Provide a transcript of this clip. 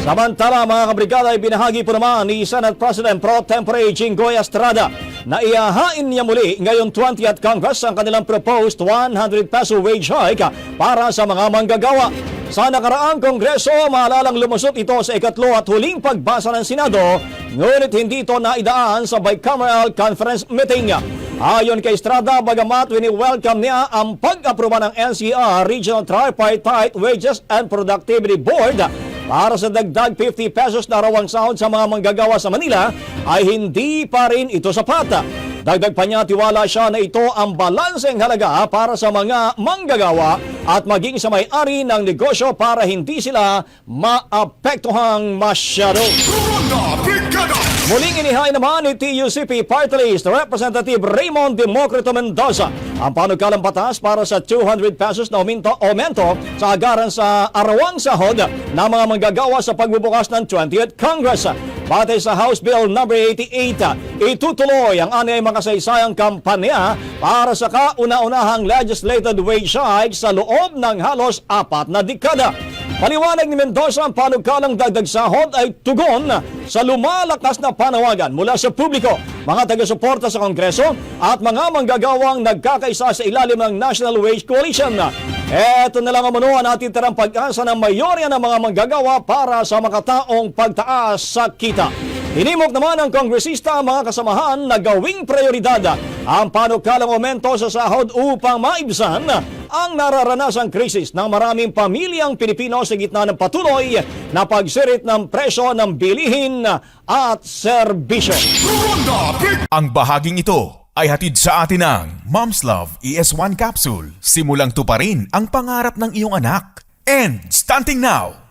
Samantala mga kabrigada ay binahagi po naman ni Senate President Pro Tempore Jinggoy Estrada na ihahain niya muli ngayong 20th Congress ang kanilang proposed 100 peso wage hike para sa mga manggagawa. Sa nakaraang Kongreso, maalalang lumusot ito sa ikatlo at huling pagbasa ng Senado, ngunit hindi ito naidaan sa bicameral conference meeting. Ayon kay Estrada, bagamat wini-welcome niya ang pag-aproba ng NCR Regional Tripartite Wages and Productivity Board para sa dagdag 50 pesos na rawang sahod sa mga manggagawa sa Manila, ay hindi pa rin ito sapat. Dagdag pa niya, tiwala siya na ito ang balanseng halaga para sa mga manggagawa at maging sa may-ari ng negosyo para hindi sila maapektuhang masyado. Muling inihain naman ni TUCP Party List Representative Raymond Democrito Mendoza ang panukalang batas para sa 200 pesos na aumento sa agaran sa arawang sahod na mga manggagawa sa pagbubukas ng 20th Congress. Batay sa House Bill No. 88, itutuloy ang anay makasaysayang kampanya para sa kauna-unahang legislated wage hike sa loob ng halos 4 na dekada. Paliwanag ni Mendoza, ang panukalang dagdag sahod ay tugon sa lumalakas na panawagan mula sa publiko, mga taga-suporta sa Kongreso at mga manggagawang nagkakaisa sa ilalim ng National Wage Coalition. Eto na lang ang manuan natin tarang pag-asa ng mayorya ng mga manggagawa para sa makataong pagtaas sa kita. Hinimok naman ng kongresista ang mga kasamahan na gawing prioridad ang panukalang aumento sa sahod upang maibsan ang nararanasang krisis ng maraming pamilyang Pilipino sa gitna ng patuloy na pagsirit ng presyo ng bilihin at serbisyo. Ang bahaging ito ay hatid sa atin ng Mom's Love ES1 Capsule. Simulang tuparin ang pangarap ng iyong anak. And stunting now!